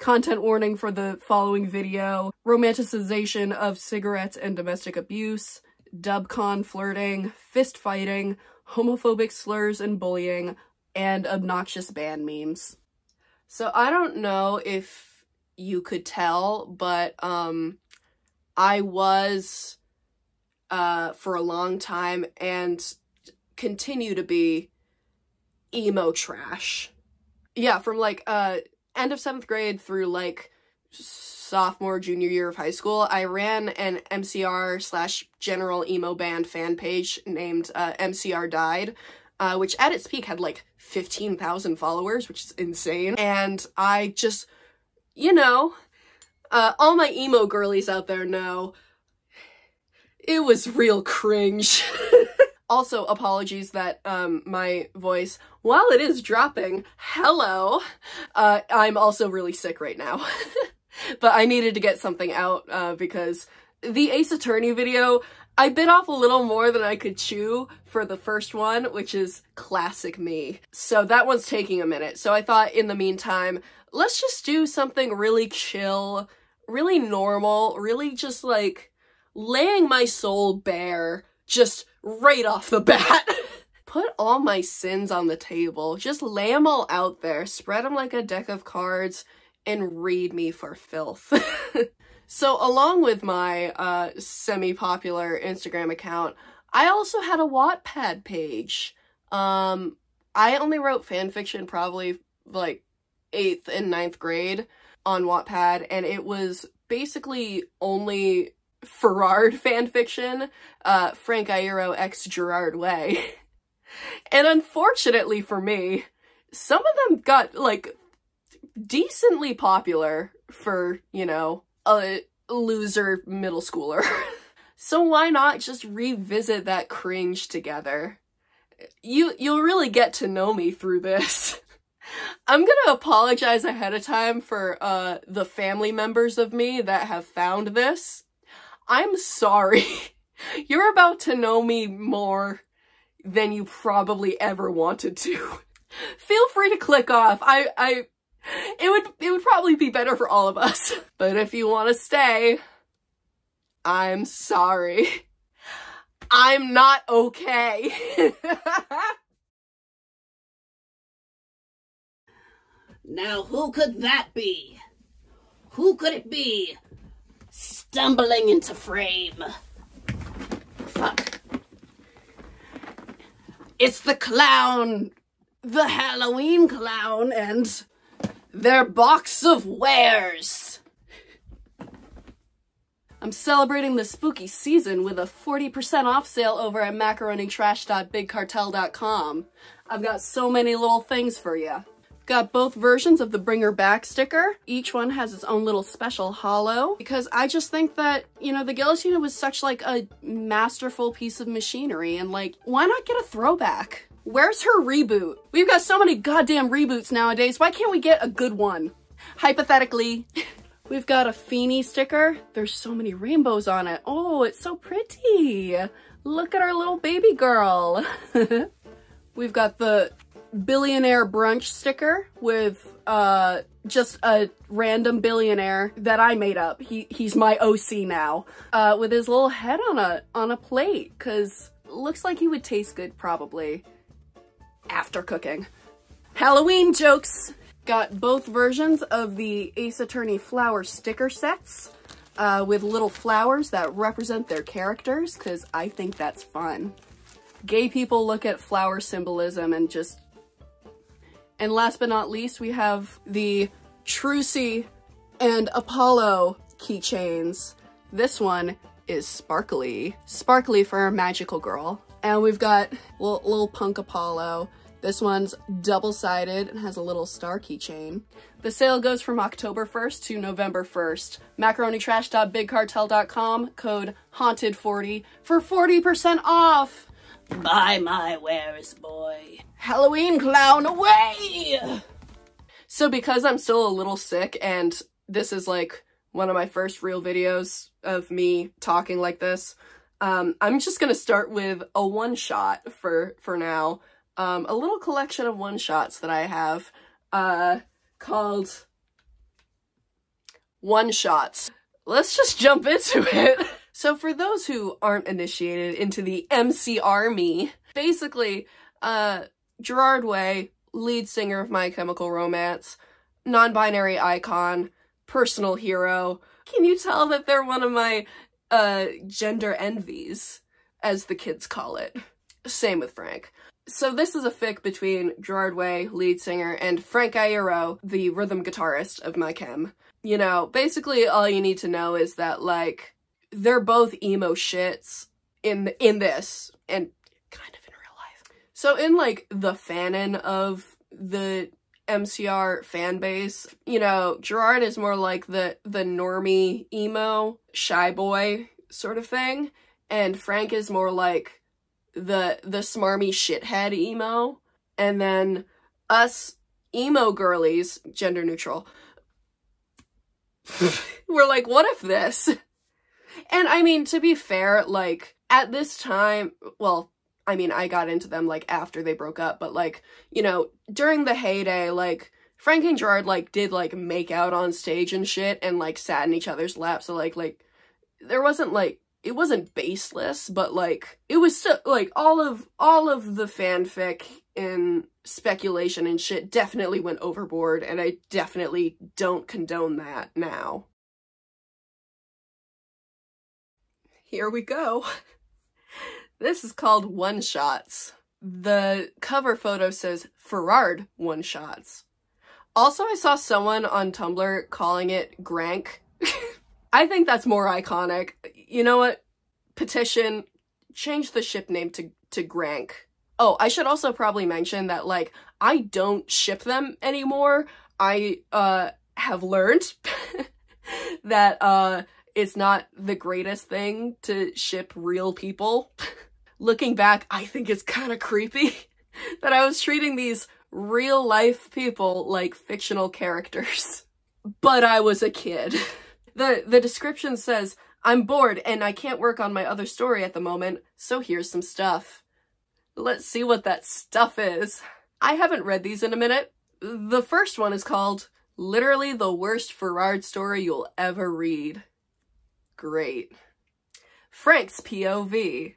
Content warning for the following video. Romanticization of cigarettes and domestic abuse, dubcon flirting, fist fighting, homophobic slurs and bullying, and obnoxious band memes. So I don't know if you could tell, but I was for a long time and continue to be emo trash. Yeah, from like end of 7th grade through like sophomore, junior year of high school, I ran an MCR/general emo band fan page named MCR Died, which at its peak had like 15,000 followers, which is insane. And I just, you know, all my emo girlies out there know, it was real cringe. Also, apologies that my voice, while it is dropping, hello, I'm also really sick right now. But I needed to get something out because the Ace Attorney video, I bit off a little more than I could chew for the first one, which is classic me. So that one's taking a minute. So I thought in the meantime, let's just do something really chill, really normal, really just like laying my soul bare, just right off the bat. Put all my sins on the table. Just lay them all out there. Spread them like a deck of cards and read me for filth. So along with my semi-popular Instagram account, I also had a Wattpad page. I only wrote fanfiction probably like 8th and 9th grade on Wattpad, and it was basically only Frerard fanfiction, Frank Iero x Gerard Way. And unfortunately for me, some of them got like decently popular for, you know, a loser middle schooler. So why not just revisit that cringe together? You'll really get to know me through this. I'm gonna apologize ahead of time for the family members of me that have found this. I'm sorry. You're about to know me more than you probably ever wanted to. Feel free to click off. It would probably be better for all of us. But if you want to stay, I'm sorry. I'm not okay. Now who could that be? Who could it be? Stumbling into frame. Fuck. It's the clown, the Halloween clown, and their box of wares. I'm celebrating the spooky season with a 40% off sale over at macaronitrash.bigcartel.com. I've got so many little things for you. Got both versions of the Bring Her Back sticker. Each one has its own little special holo, because I just think that, you know, the guillotine was such like a masterful piece of machinery, and like, why not get a throwback? Where's her reboot? We've got so many goddamn reboots nowadays. Why can't we get a good one? Hypothetically. We've got a Feeny sticker. There's so many rainbows on it. Oh, it's so pretty. Look at our little baby girl. We've got the billionaire brunch sticker with just a random billionaire that I made up. He's my OC now, with his little head on a plate, because looks like he would taste good probably after cooking. Halloween jokes. Got both versions of the Ace Attorney flower sticker sets with little flowers that represent their characters, because I think that's fun. Gay people look at flower symbolism and just... And last but not least, we have the Trucy and Apollo keychains. This one is sparkly. Sparkly for a magical girl. And we've got little punk Apollo. This one's double-sided and has a little star keychain. The sale goes from October 1st to November 1st. macaronitrash.bigcartel.com, code HAUNTED40 for 40% off! Buy my wares, boy. Halloween clown away! So because I'm still a little sick, and this is like one of my first real videos of me talking like this, I'm just gonna start with a one-shot for now. A little collection of one-shots that I have, called one-shots. Let's just jump into it. So for those who aren't initiated into the MC Army, basically, Gerard Way, lead singer of My Chemical Romance, non-binary icon, personal hero. Can you tell that they're one of my gender envies, as the kids call it? Same with Frank. So this is a fic between Gerard Way, lead singer, and Frank Iero, the rhythm guitarist of My Chem. You know, basically all you need to know is that, like, they're both emo shits in this, and kind of in real life. So in, like, the fanon of the MCR fan base, you know, Gerard is more like the normie emo, shy boy sort of thing, and Frank is more like the smarmy shithead emo, and then us emo girlies, gender neutral, we're like, what if this? And I mean, to be fair, like, at this time, well, I mean, I got into them, like, after they broke up, but, like, you know, during the heyday, like, Frank and Gerard, like, did, like, make out on stage and shit, and, like, sat in each other's laps, so, like, there wasn't, like, it wasn't baseless, but, like, it was still, like, all of the fanfic and speculation and shit definitely went overboard, and I definitely don't condone that now. Here we go. This is called One Shots. The cover photo says Frerard One Shots. Also, I saw someone on Tumblr calling it Grank. I think that's more iconic. You know what? Petition, change the ship name to Grank. Oh, I should also probably mention that, like, I don't ship them anymore. I, have learned that, it's not the greatest thing to ship real people. Looking back, I think it's kind of creepy that I was treating these real life people like fictional characters. But I was a kid. The description says, I'm bored and I can't work on my other story at the moment, so here's some stuff. Let's see what that stuff is. I haven't read these in a minute. The first one is called Literally the Worst Frerard Story You'll Ever Read. Great. Frank's POV.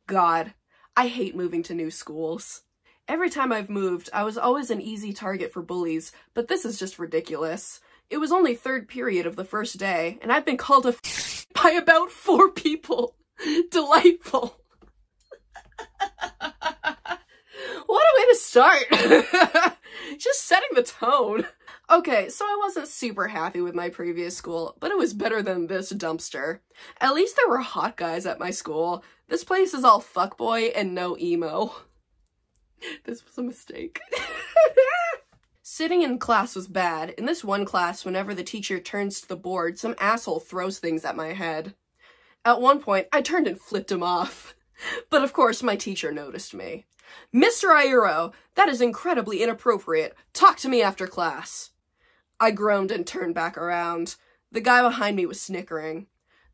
God, I hate moving to new schools. Every time I've moved, I was always an easy target for bullies, but this is just ridiculous. It was only third period of the first day, and I've been called a by about 4 people. Delightful. What a way to start. Just setting the tone. Okay, so I wasn't super happy with my previous school, but it was better than this dumpster. At least there were hot guys at my school. This place is all fuckboy and no emo. This was a mistake. Sitting in class was bad. In this one class, whenever the teacher turns to the board, some asshole throws things at my head. At one point, I turned and flipped him off. But of course, my teacher noticed me. Mr. Iero, that is incredibly inappropriate. Talk to me after class. I groaned and turned back around. The guy behind me was snickering.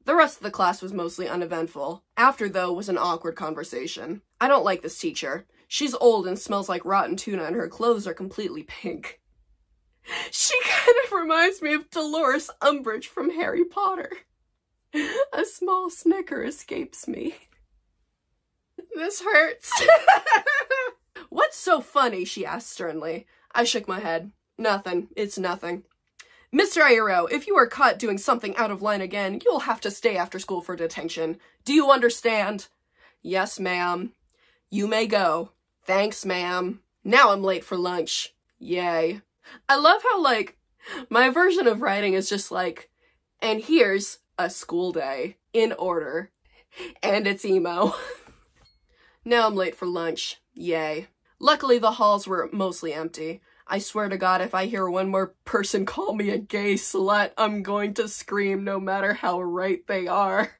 The rest of the class was mostly uneventful. After, though, was an awkward conversation. I don't like this teacher. She's old and smells like rotten tuna and her clothes are completely pink. She kind of reminds me of Dolores Umbridge from Harry Potter. A small snicker escapes me. This hurts. What's so funny? She asked sternly. I shook my head. Nothing. It's nothing. Mr. Iero, if you are caught doing something out of line again, you'll have to stay after school for detention. Do you understand? Yes, ma'am. You may go. Thanks, ma'am. Now I'm late for lunch. Yay. I love how, like, my version of writing is just like, and here's a school day in order. And it's emo. Now I'm late for lunch. Yay. Luckily, the halls were mostly empty. I swear to God, if I hear one more person call me a gay slut, I'm going to scream no matter how right they are.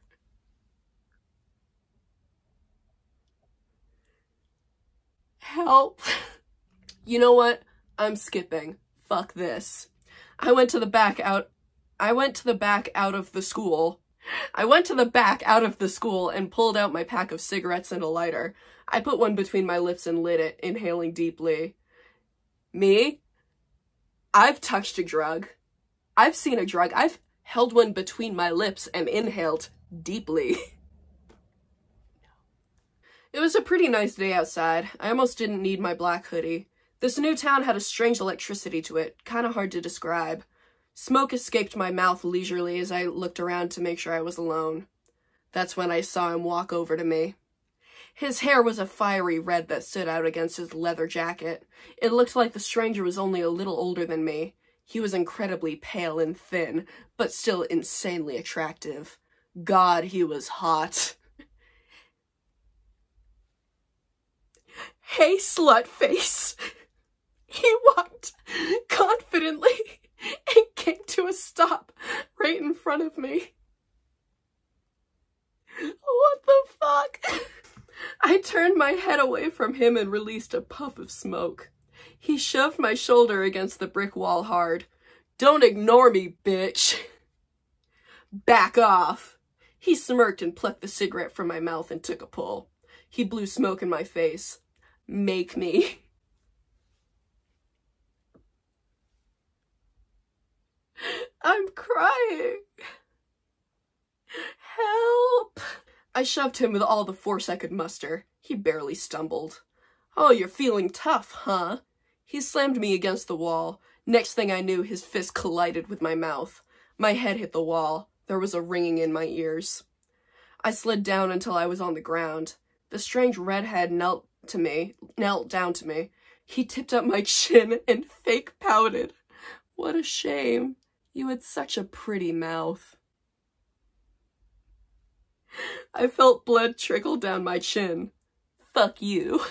Help. You know what? I'm skipping. Fuck this. I went to the back out of the school and pulled out my pack of cigarettes and a lighter. I put one between my lips and lit it, inhaling deeply. Me? I've touched a drug. I've seen a drug. I've held one between my lips and inhaled deeply. It was a pretty nice day outside. I almost didn't need my black hoodie. This new town had a strange electricity to it, kind of hard to describe. Smoke escaped my mouth leisurely as I looked around to make sure I was alone. That's when I saw him walk over to me. His hair was a fiery red that stood out against his leather jacket. It looked like the stranger was only a little older than me. He was incredibly pale and thin, but still insanely attractive. God, he was hot. "Hey, slut face." He walked confidently and came to a stop right in front of me. What the fuck? I turned my head away from him and released a puff of smoke. He shoved my shoulder against the brick wall hard. "Don't ignore me, bitch." "Back off." He smirked and plucked the cigarette from my mouth and took a pull. He blew smoke in my face. "Make me." I'm crying. Help. I shoved him with all the force I could muster. He barely stumbled. "Oh, you're feeling tough, huh?" He slammed me against the wall. Next thing I knew, his fist collided with my mouth. My head hit the wall. There was a ringing in my ears. I slid down until I was on the ground. The strange redhead knelt down to me. He tipped up my chin and fake pouted. "What a shame. You had such a pretty mouth." I felt blood trickle down my chin. "Fuck you."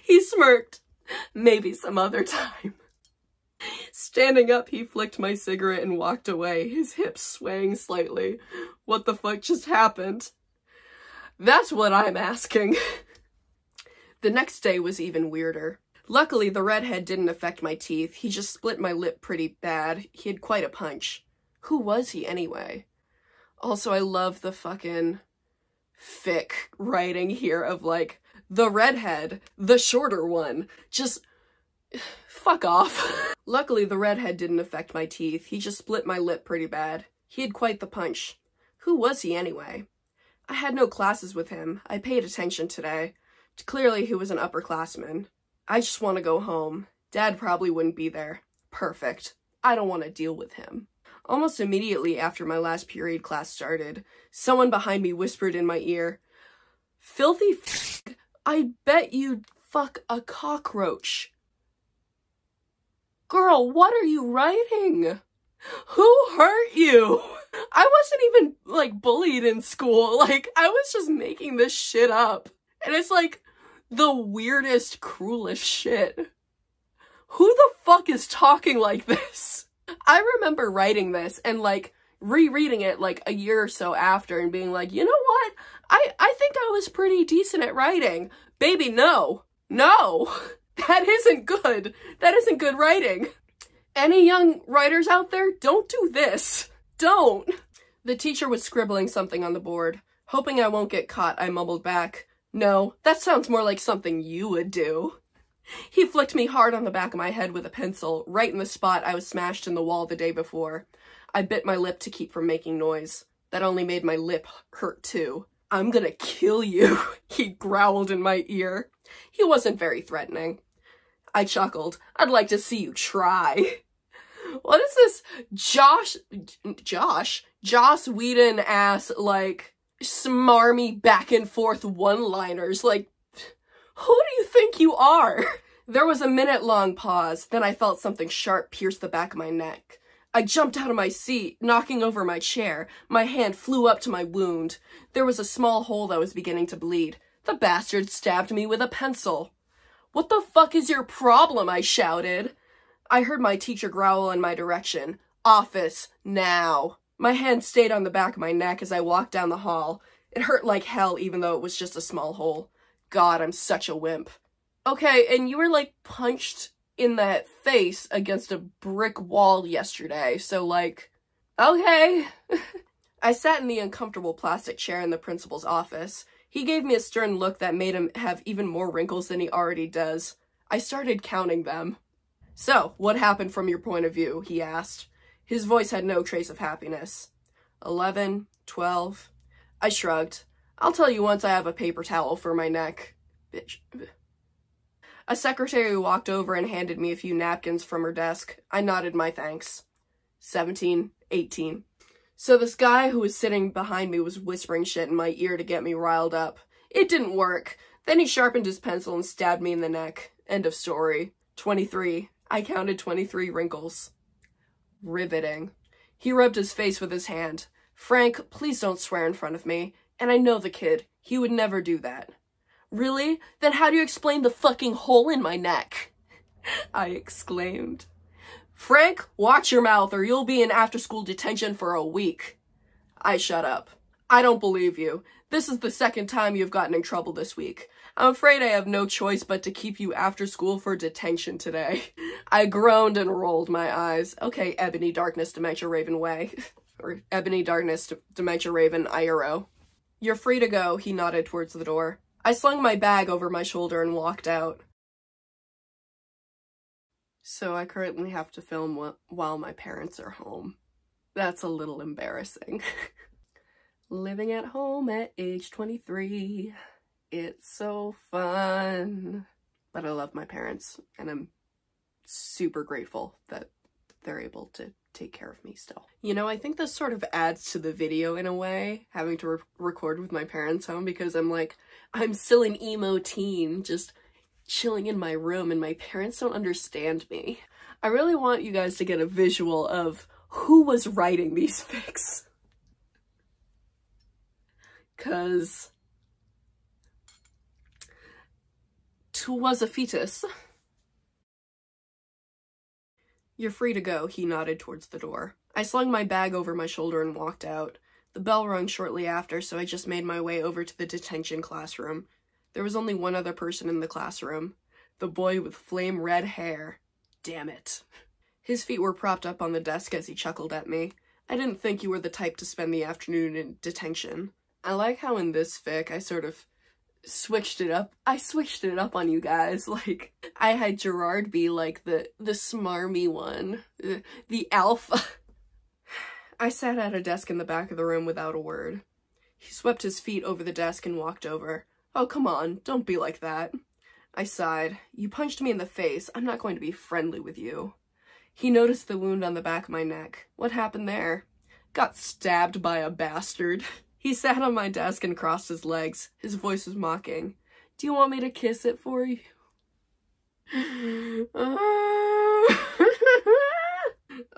He smirked. "Maybe some other time." Standing up, he flicked my cigarette and walked away, his hips swaying slightly. What the fuck just happened? That's what I'm asking. The next day was even weirder. Luckily, the redhead didn't affect my teeth. He just split my lip pretty bad. He had quite a punch. Who was he anyway? Also, I love the fucking fic writing here of like, the redhead, the shorter one. Just fuck off. Luckily, the redhead didn't affect my teeth. He just split my lip pretty bad. He had quite the punch. Who was he anyway? I had no classes with him. I paid attention today. Clearly, he was an upperclassman. I just want to go home. Dad probably wouldn't be there. Perfect. I don't want to deal with him. Almost immediately after my last period class started, someone behind me whispered in my ear, "Filthy f***, I bet you'd fuck a cockroach." Girl, what are you writing? Who hurt you? I wasn't even, like, bullied in school. Like, I was just making this shit up. And it's, like, the weirdest, cruelest shit. Who the fuck is talking like this? I remember writing this and, like, rereading it, like, a year or so after and being like, you know what? I think I was pretty decent at writing. Baby, no. No. That isn't good. That isn't good writing. Any young writers out there, don't do this. Don't. The teacher was scribbling something on the board. Hoping I won't get caught, I mumbled back, "No, that sounds more like something you would do." He flicked me hard on the back of my head with a pencil, right in the spot I was smashed in the wall the day before. I bit my lip to keep from making noise. That only made my lip hurt too. "I'm gonna kill you," he growled in my ear. He wasn't very threatening. I chuckled. "I'd like to see you try." What is this Joss Whedon ass, like, smarmy back and forth one-liners? Like, who do you think you are? There was a minute-long pause, then I felt something sharp pierce the back of my neck. I jumped out of my seat, knocking over my chair. My hand flew up to my wound. There was a small hole that was beginning to bleed. The bastard stabbed me with a pencil. "What the fuck is your problem?" I shouted. I heard my teacher growl in my direction. "Office, now." My hand stayed on the back of my neck as I walked down the hall. It hurt like hell even though it was just a small hole. God, I'm such a wimp. "Okay, and you were like punched in the face against a brick wall yesterday, so like, okay." I sat in the uncomfortable plastic chair in the principal's office. He gave me a stern look that made him have even more wrinkles than he already does. I started counting them. "So, what happened from your point of view?" he asked. His voice had no trace of happiness. 11, 12. I shrugged. I'll tell you once I have a paper towel for my neck. Bitch. A secretary walked over and handed me a few napkins from her desk. I nodded my thanks. 17, 18. So this guy who was sitting behind me was whispering shit in my ear to get me riled up. It didn't work. Then he sharpened his pencil and stabbed me in the neck. End of story. 23. I counted 23 wrinkles. Riveting. He rubbed his face with his hand. Frank, please don't swear in front of me. And I know the kid. He would never do that. Really? Then how do you explain the fucking hole in my neck? I exclaimed. Frank, watch your mouth or you'll be in after-school detention for a week. I shut up. I don't believe you. This is the second time you've gotten in trouble this week. I'm afraid I have no choice but to keep you after school for detention today. I groaned and rolled my eyes. Okay, Ebony Darkness Dementia Raven Way. Or Ebony Darkness Dementia Raven IRO. You're free to go, he nodded towards the door. I slung my bag over my shoulder and walked out. So I currently have to film while my parents are home. That's a little embarrassing. Living at home at age 23. It's so fun. But I love my parents, and I'm super grateful that they're able to take care of me still. You know, I think this sort of adds to the video in a way, having to record with my parents home, because I'm still an emo teen, just chilling in my room, and my parents don't understand me. I really want you guys to get a visual of who was writing these fics. 'Cause 'twas a fetus. You're free to go, he nodded towards the door. I slung my bag over my shoulder and walked out. The bell rung shortly after, so I just made my way over to the detention classroom. There was only one other person in the classroom. The boy with flame red hair. Damn it. His feet were propped up on the desk as he chuckled at me. I didn't think you were the type to spend the afternoon in detention. I like how in this fic I sort of switched it up. I switched it up on you guys. Like, I had Gerard be like the smarmy one. The alpha. I sat at a desk in the back of the room without a word. He swept his feet over the desk and walked over. Oh, come on, don't be like that. I sighed. You punched me in the face. I'm not going to be friendly with you. He noticed the wound on the back of my neck. What happened there? Got stabbed by a bastard. He sat on my desk and crossed his legs. His voice was mocking. Do you want me to kiss it for you?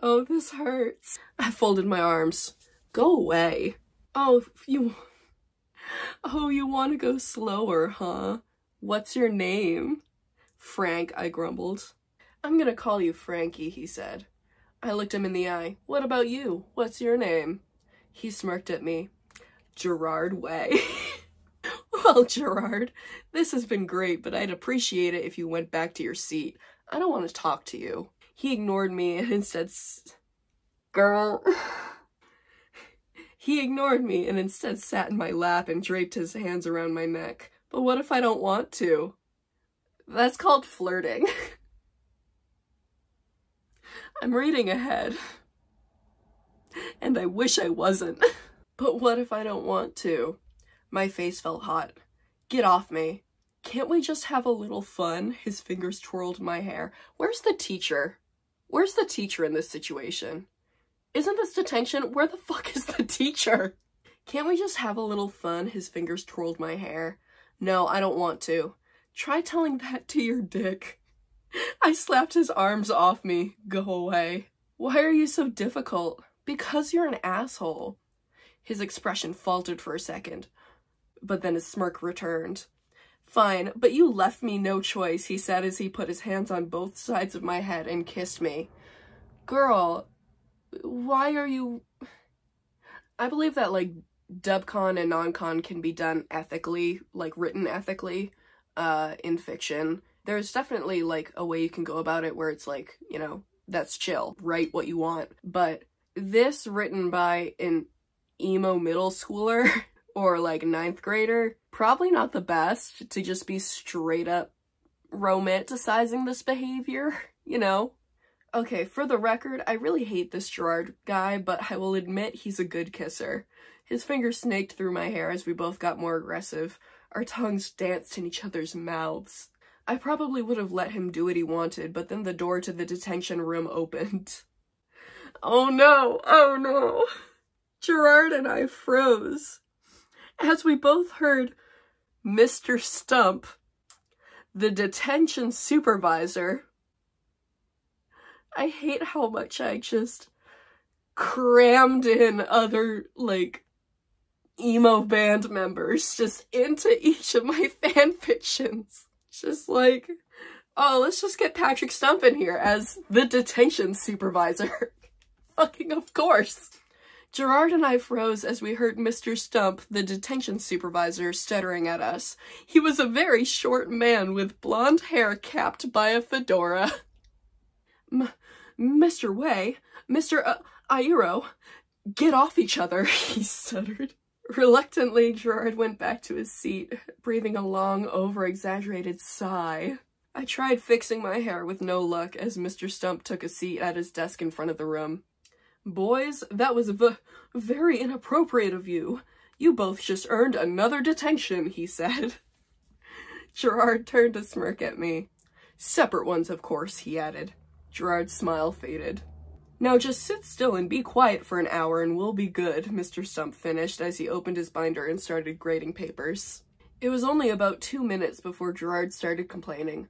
Oh, this hurts. I folded my arms. Go away. Oh, you want to go slower, huh? What's your name? Frank, I grumbled. I'm gonna call you Frankie, he said. I looked him in the eye. What about you? What's your name? He smirked at me. Gerard Way. Well, Gerard, this has been great, but I'd appreciate it if you went back to your seat. I don't want to talk to you. He ignored me and instead He ignored me and instead sat in my lap and draped his hands around my neck. But what if I don't want to? That's called flirting. I'm reading ahead. And I wish I wasn't. But what if I don't want to? My face felt hot. Get off me. Can't we just have a little fun? His fingers twirled my hair. Where's the teacher? Where's the teacher in this situation? Isn't this detention? Where the fuck is the teacher? Can't we just have a little fun? His fingers twirled my hair. No, I don't want to. Try telling that to your dick. I slapped his arms off me. Go away. Why are you so difficult? Because you're an asshole. His expression faltered for a second, but then his smirk returned. Fine, but you left me no choice, he said as he put his hands on both sides of my head and kissed me. Girl, why are you... I believe that, like, dubcon and non-con can be done ethically, like, written ethically, in fiction. There's definitely, like, a way you can go about it where it's like, you know, that's chill, write what you want. But this written by an emo middle schooler or, like, 9th grader, probably not the best to just be straight up romanticizing this behavior, you know? Okay, for the record, I really hate this Gerard guy, but I will admit he's a good kisser. His fingers snaked through my hair as we both got more aggressive. Our tongues danced in each other's mouths. I probably would have let him do what he wanted, but then the door to the detention room opened. Oh no, oh no. Gerard and I froze as we both heard Mr. Stump, the detention supervisor. I hate how much I just crammed in other, like, emo band members just into each of my fan fictions. Just like, oh, let's just get Patrick Stump in here as the detention supervisor. Fucking of course. Gerard and I froze as we heard Mr. Stump, the detention supervisor, stuttering at us. He was a very short man with blonde hair capped by a fedora. Mr. Way, Mr. Airo, get off each other, he stuttered. Reluctantly, Gerard went back to his seat, breathing a long, over-exaggerated sigh. I tried fixing my hair with no luck as Mr. Stump took a seat at his desk in front of the room. Boys, that was very inappropriate of you. You both just earned another detention, he said. Gerard turned to smirk at me. Separate ones, of course, he added. Gerard's smile faded. Now just sit still and be quiet for an hour and we'll be good, Mr. Stump finished as he opened his binder and started grading papers. It was only about 2 minutes before Gerard started complaining.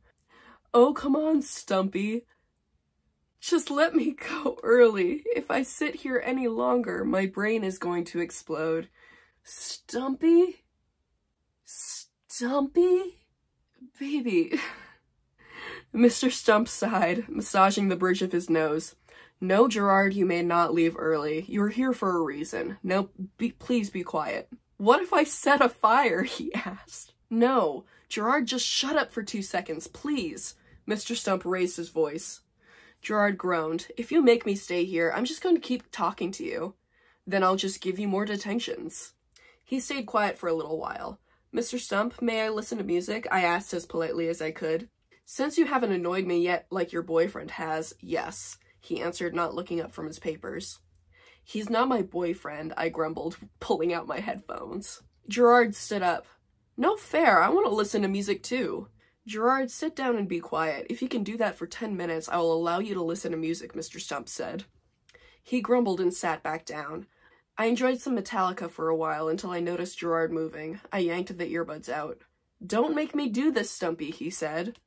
Oh, come on, Stumpy. Just let me go early. If I sit here any longer, my brain is going to explode. Stumpy? Stumpy? Baby. Mr. Stump sighed, massaging the bridge of his nose. No, Gerard, you may not leave early. You're here for a reason. No, please be quiet. What if I set a fire? He asked. No, Gerard, just shut up for 2 seconds, please. Mr. Stump raised his voice. Gerard groaned. If you make me stay here, I'm just going to keep talking to you. Then I'll just give you more detentions. He stayed quiet for a little while. Mr. Stump, may I listen to music? I asked as politely as I could. Since you haven't annoyed me yet like your boyfriend has, yes, he answered, not looking up from his papers. He's not my boyfriend, I grumbled, pulling out my headphones. Gerard stood up. No fair, I want to listen to music too. Gerard, sit down and be quiet. If you can do that for 10 minutes, I will allow you to listen to music, Mr. Stump said. He grumbled and sat back down. I enjoyed some Metallica for a while until I noticed Gerard moving. I yanked the earbuds out. Don't make me do this, Stumpy, he said,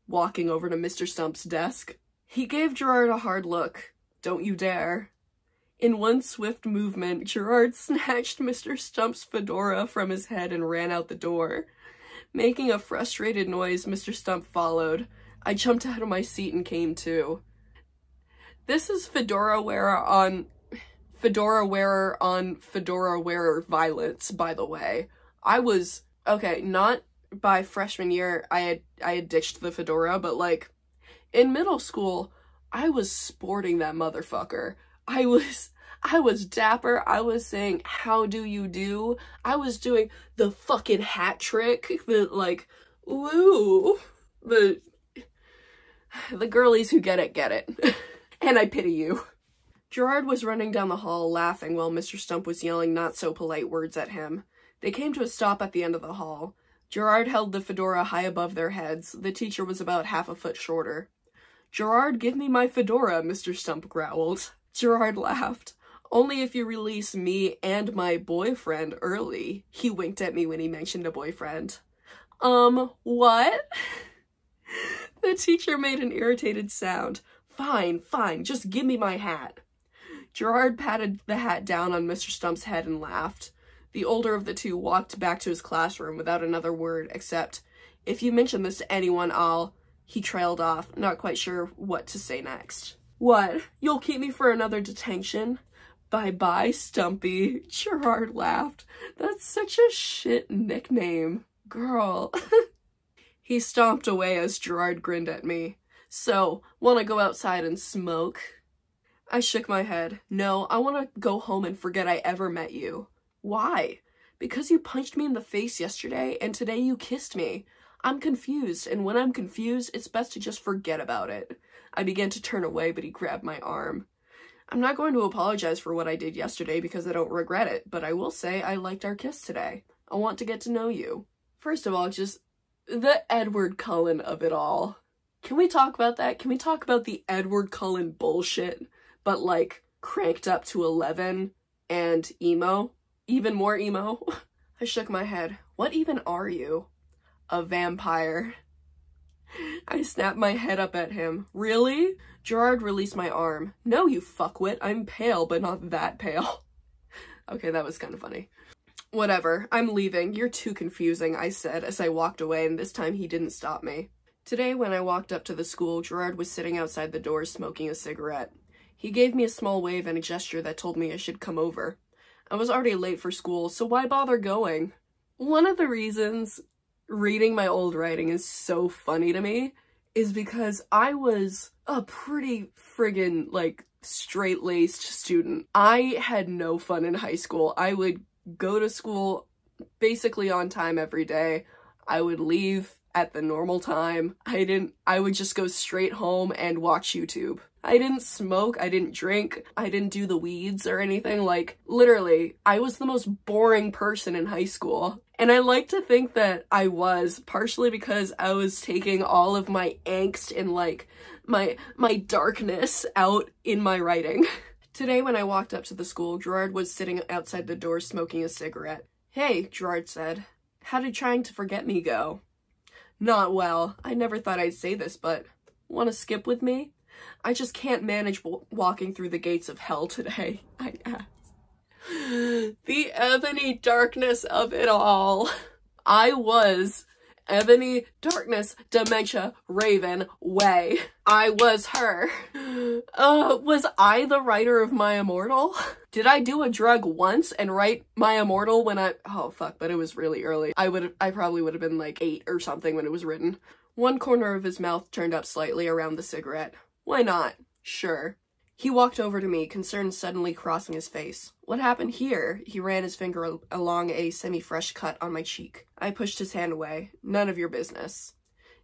walking over to Mr. Stump's desk. He gave Gerard a hard look. Don't you dare. In one swift movement, Gerard snatched Mr. Stump's fedora from his head and ran out the door. Making a frustrated noise, Mr. Stump followed. I jumped out of my seat and came to. This is fedora wearer on fedora wearer violence, by the way. Okay, not by freshman year I had ditched the fedora, but like in middle school, I was sporting that motherfucker. I was dapper. I was saying, how do you do? I was doing the fucking hat trick. The, like, woo. The girlies who get it. And I pity you. Gerard was running down the hall laughing while Mr. Stump was yelling not so polite words at him. They came to a stop at the end of the hall. Gerard held the fedora high above their heads. The teacher was about half a foot shorter. Gerard, give me my fedora, Mr. Stump growled. Gerard laughed. Only if you release me and my boyfriend early. He winked at me when he mentioned a boyfriend. What? The teacher made an irritated sound. Fine, just give me my hat. Gerard patted the hat down on Mr. Stump's head and laughed. The older of the two walked back to his classroom without another word, except, if you mention this to anyone, He trailed off, not quite sure what to say next. What? You'll keep me for another detention? Bye-bye, Stumpy. Gerard laughed. That's such a shit nickname. Girl. He stomped away as Gerard grinned at me. So, wanna go outside and smoke? I shook my head. No, I wanna go home and forget I ever met you. Why? Because you punched me in the face yesterday, and today you kissed me. I'm confused, and when I'm confused, it's best to just forget about it. I began to turn away, but he grabbed my arm. I'm not going to apologize for what I did yesterday because I don't regret it, but I will say I liked our kiss today. I want to get to know you. First of all, just the Edward Cullen of it all. Can we talk about that? Can we talk about the Edward Cullen bullshit, but like cranked up to 11 and emo? Even more emo? I shook my head. What even are you? A vampire. I snapped my head up at him. Really? Gerard released my arm. No, you fuckwit. I'm pale, but not that pale. Okay, that was kind of funny. Whatever. I'm leaving. You're too confusing, I said as I walked away, and this time he didn't stop me. Today, when I walked up to the school, Gerard was sitting outside the door smoking a cigarette. He gave me a small wave and a gesture that told me I should come over. I was already late for school, so why bother going? One of the reasons reading my old writing is so funny to me is because I was a pretty friggin' like straight-laced student. I had no fun in high school. I would go to school basically on time every day. I would leave at the normal time. I would just go straight home and watch YouTube. I didn't smoke, I didn't drink, I didn't do the weeds or anything. Like, literally, I was the most boring person in high school. And I like to think that I was, partially because I was taking all of my angst and like my darkness out in my writing. Today when I walked up to the school, Gerard was sitting outside the door smoking a cigarette. Hey, Gerard said, how did trying to forget me go? Not well. I never thought I'd say this, but want to skip with me? I just can't manage walking through the gates of hell today, I asked. The ebony darkness of it all. I was ebony darkness, dementia, raven, way. I was her. Was I the writer of My Immortal? Did I do a drug once and write My Immortal when oh fuck, but it was really early. I probably would have been like 8 or something when it was written. One corner of his mouth turned up slightly around the cigarette. Why not? Sure. He walked over to me, concern suddenly crossing his face. What happened here? He ran his finger along a semi-fresh cut on my cheek. I pushed his hand away. None of your business.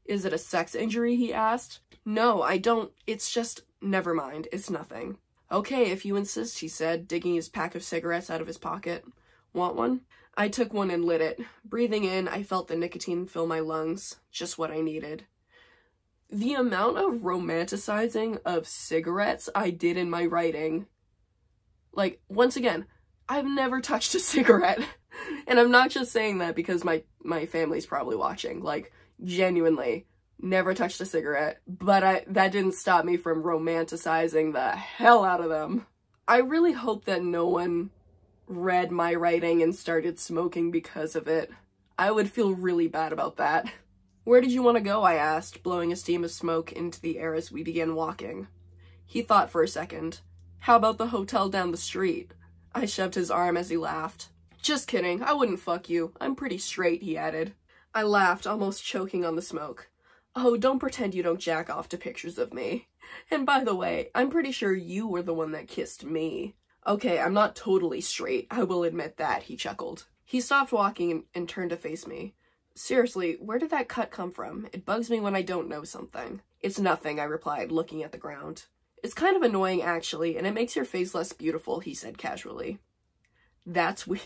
Is it a sex injury? He asked. No, I don't. It's just... Never mind. It's nothing. Okay, if you insist, he said, digging his pack of cigarettes out of his pocket. Want one? I took one and lit it. Breathing in, I felt the nicotine fill my lungs. Just what I needed. The amount of romanticizing of cigarettes I did in my writing. Like, once again, I've never touched a cigarette. And I'm not just saying that because my family's probably watching. Like, genuinely, never touched a cigarette. But that didn't stop me from romanticizing the hell out of them. I really hope that no one read my writing and started smoking because of it. I would feel really bad about that. Where did you want to go? I asked, blowing a stream of smoke into the air as we began walking. He thought for a second. How about the hotel down the street? I shoved his arm as he laughed. Just kidding, I wouldn't fuck you. I'm pretty straight, he added. I laughed, almost choking on the smoke. Oh, don't pretend you don't jack off to pictures of me. And by the way, I'm pretty sure you were the one that kissed me. Okay, I'm not totally straight, I will admit that, he chuckled. He stopped walking and turned to face me. Seriously, where did that cut come from? It bugs me when I don't know something. It's nothing, I replied, looking at the ground. It's kind of annoying, actually, and it makes your face less beautiful, he said casually. That's weird.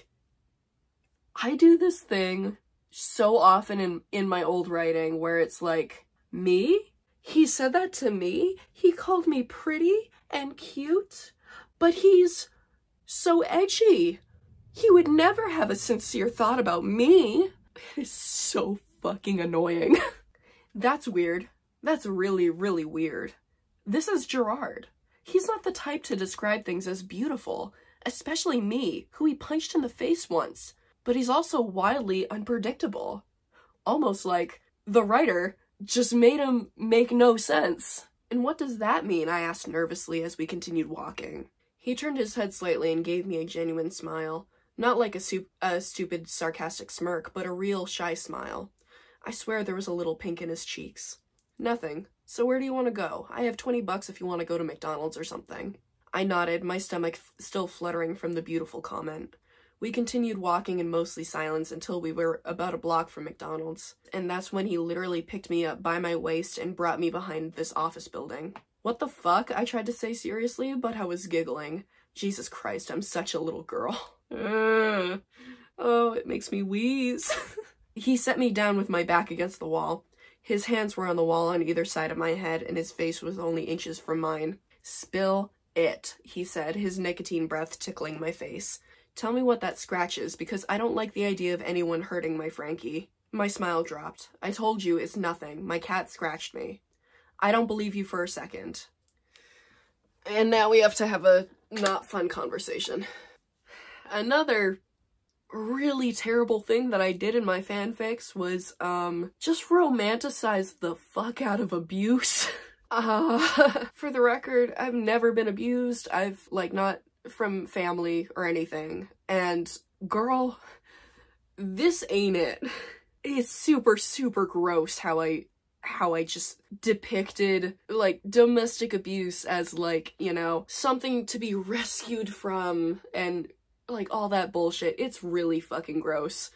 I do this thing so often in my old writing where it's like, me? He said that to me? He called me pretty and cute? But he's so edgy. He would never have a sincere thought about me. It is so fucking annoying. That's weird. That's really, really weird. This is Gerard. He's not the type to describe things as beautiful, especially me, who he punched in the face once. But he's also wildly unpredictable. Almost like the writer just made him make no sense. And what does that mean? I asked nervously as we continued walking. He turned his head slightly and gave me a genuine smile. Not like a stupid, sarcastic smirk, but a real, shy smile. I swear there was a little pink in his cheeks. Nothing. So where do you want to go? I have $20 if you want to go to McDonald's or something. I nodded, my stomach still fluttering from the beautiful comment. We continued walking in mostly silence until we were about a block from McDonald's. And that's when he literally picked me up by my waist and brought me behind this office building. What the fuck? I tried to say seriously, but I was giggling. Jesus Christ, I'm such a little girl. Oh, it makes me wheeze. He set me down with my back against the wall. His hands were on the wall on either side of my head, and his face was only inches from mine. Spill it, he said, his nicotine breath tickling my face. Tell me what that scratch is, because I don't like the idea of anyone hurting my Frankie. My smile dropped. I told you, it's nothing. My cat scratched me. I don't believe you for a second. And now we have to have a not fun conversation. Another really terrible thing that I did in my fanfics was, just romanticize the fuck out of abuse. For the record, I've never been abused. I've, like, not from family or anything. And, girl, this ain't it. It's super, super gross how I just depicted, like, domestic abuse as, like, you know, something to be rescued from, and, like, all that bullshit. It's really fucking gross.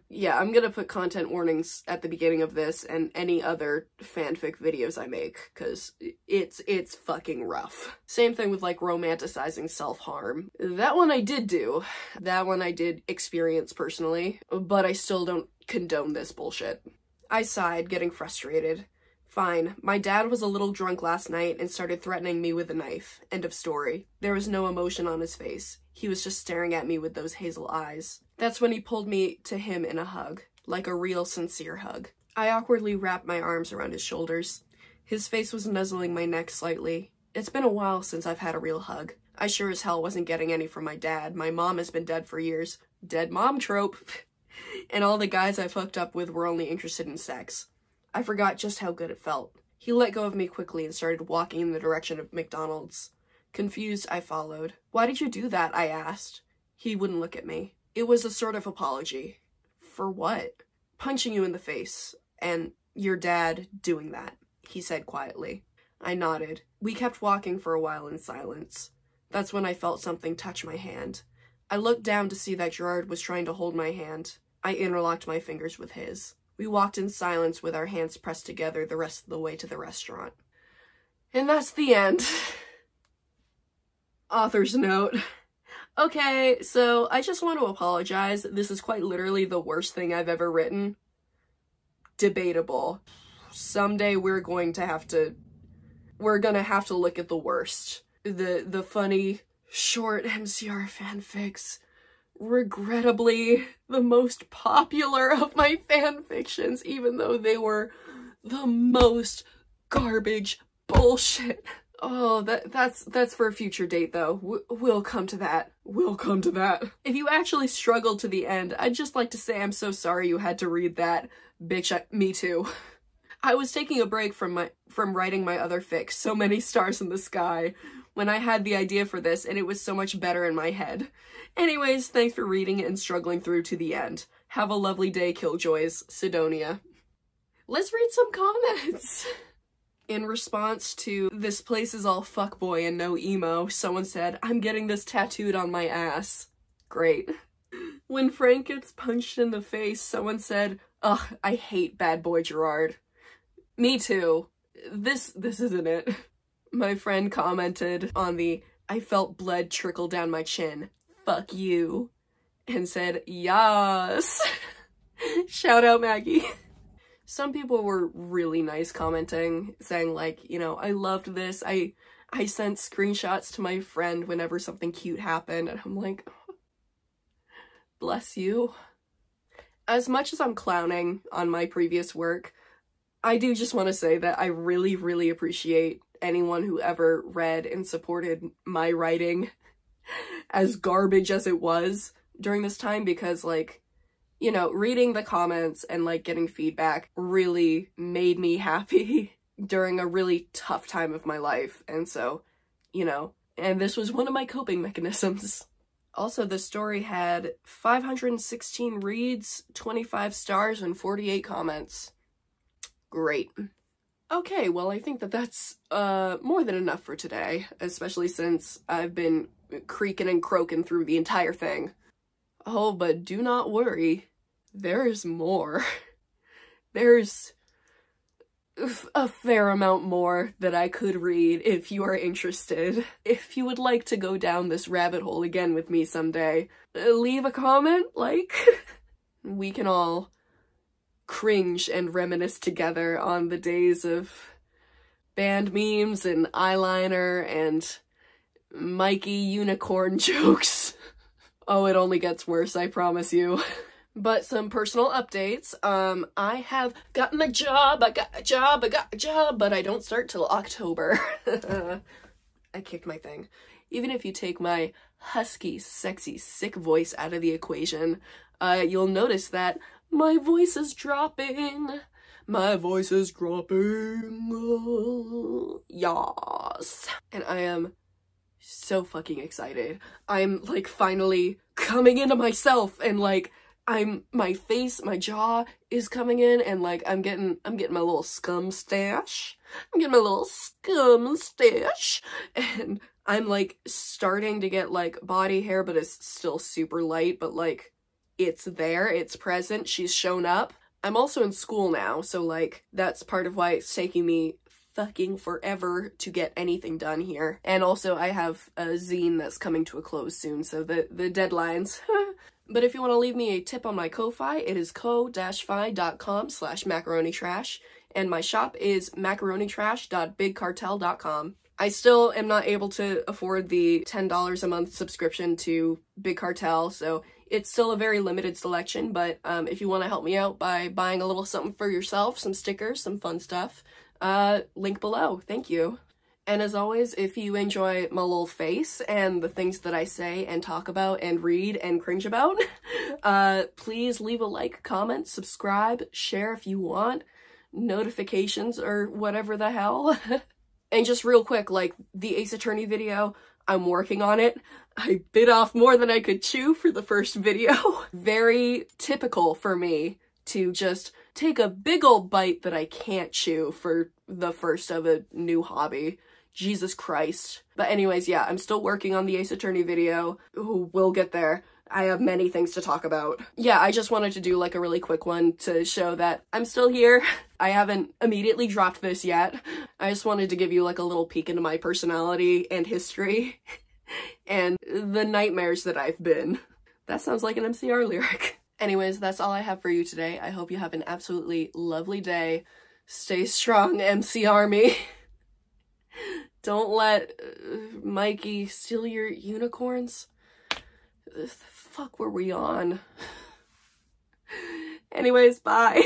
Yeah, I'm gonna put content warnings at the beginning of this and any other fanfic videos I make, because it's fucking rough. Same thing with, like, romanticizing self-harm. That one I did do. That one I did experience personally, but I still don't condone this bullshit. I sighed, getting frustrated. Fine. My dad was a little drunk last night and started threatening me with a knife. End of story. There was no emotion on his face. He was just staring at me with those hazel eyes. That's when he pulled me to him in a hug. Like a real, sincere hug. I awkwardly wrapped my arms around his shoulders. His face was nuzzling my neck slightly. It's been a while since I've had a real hug. I sure as hell wasn't getting any from my dad. My mom has been dead for years. Dead mom trope. And all the guys I fucked up with were only interested in sex. I forgot just how good it felt. He let go of me quickly and started walking in the direction of McDonald's. Confused, I followed. Why did you do that? I asked. He wouldn't look at me. It was a sort of apology. For what? Punching you in the face. And your dad doing that, he said quietly. I nodded. We kept walking for a while in silence. That's when I felt something touch my hand. I looked down to see that Gerard was trying to hold my hand. I interlocked my fingers with his. We walked in silence with our hands pressed together the rest of the way to the restaurant. And that's the end. Author's note. Okay, so I just want to apologize. This is quite literally the worst thing I've ever written. Debatable. Someday we're gonna have to look at the worst. The funny, short MCR fanfics. Regrettably, the most popular of my fanfictions, even though they were the most garbage bullshit. Oh, that's for a future date, though. We'll come to that. We'll come to that. If you actually struggled to the end, I'd just like to say I'm so sorry you had to read that. Bitch, me too. I was taking a break from writing my other fic, So Many Stars in the Sky, when I had the idea for this, and it was so much better in my head. Anyways, thanks for reading and struggling through to the end. Have a lovely day, Killjoys. Sidonia. Let's read some comments. In response to "this place is all fuckboy and no emo," someone said, "I'm getting this tattooed on my ass." Great. When Frank gets punched in the face, someone said, "Ugh, I hate bad boy Gerard." Me too. This isn't it. My friend commented on the "I felt blood trickle down my chin. Fuck you," and said, "Yas." Shout out Maggie. Some people were really nice commenting, saying like, you know, "I loved this. I sent screenshots to my friend whenever something cute happened," and I'm like, bless you. As much as I'm clowning on my previous work, I do just want to say that I really, really appreciate anyone who ever read and supported my writing, as garbage as it was during this time, because, like, you know, reading the comments and, like, getting feedback really made me happy during a really tough time of my life. And so, you know, and this was one of my coping mechanisms. Also, the story had 516 reads, 25 stars, and 48 comments. Great. Okay, well, I think that that's more than enough for today, especially since I've been creaking and croaking through the entire thing. Oh, but do not worry. There's more. There's a fair amount more that I could read if you are interested. If you would like to go down this rabbit hole again with me someday, leave a comment, like, we can all cringe and reminisce together on the days of band memes and eyeliner and Mikey unicorn jokes. Oh, it only gets worse, I promise you. But some personal updates. I have gotten a job, I got a job, but I don't start till October. I kicked my thing. Even if you take my husky, sexy, sick voice out of the equation, you'll notice that my voice is dropping. My voice is dropping. Yas. And I am so fucking excited. I'm like finally coming into myself, and like my face, my jaw is coming in, and like I'm getting my little scum stash. I'm getting my little scum stash, and I'm like starting to get like body hair, but it's still super light, but like it's there, it's present, she's shown up. I'm also in school now, so like that's part of why it's taking me fucking forever to get anything done here. And also I have a zine that's coming to a close soon, so the deadlines. But if you want to leave me a tip on my Ko-Fi, it is ko-fi.com/macaronitrash, and my shop is macaronitrash.bigcartel.com. I still am not able to afford the $10 a month subscription to Big Cartel, so it's still a very limited selection, but if you want to help me out by buying a little something for yourself, some stickers, some fun stuff, link below. Thank you. And as always, if you enjoy my little face and the things that I say and talk about and read and cringe about, please leave a like, comment, subscribe, share if you want, notifications or whatever the hell. And just real quick, like the Ace Attorney video, I'm working on it. I bit off more than I could chew for the first video. Very typical for me to just take a big old bite that I can't chew for the first of a new hobby. Jesus Christ. But anyways, yeah, I'm still working on the Ace Attorney video. Ooh, we'll get there. I have many things to talk about. Yeah, I just wanted to do like a really quick one to show that I'm still here. I haven't immediately dropped this yet. I just wanted to give you like a little peek into my personality and history and the nightmares that I've been. That sounds like an MCR lyric. Anyways, that's all I have for you today. I hope you have an absolutely lovely day. Stay strong, MC Army. Don't let Mikey steal your unicorns. The fuck were we on? Anyways, bye.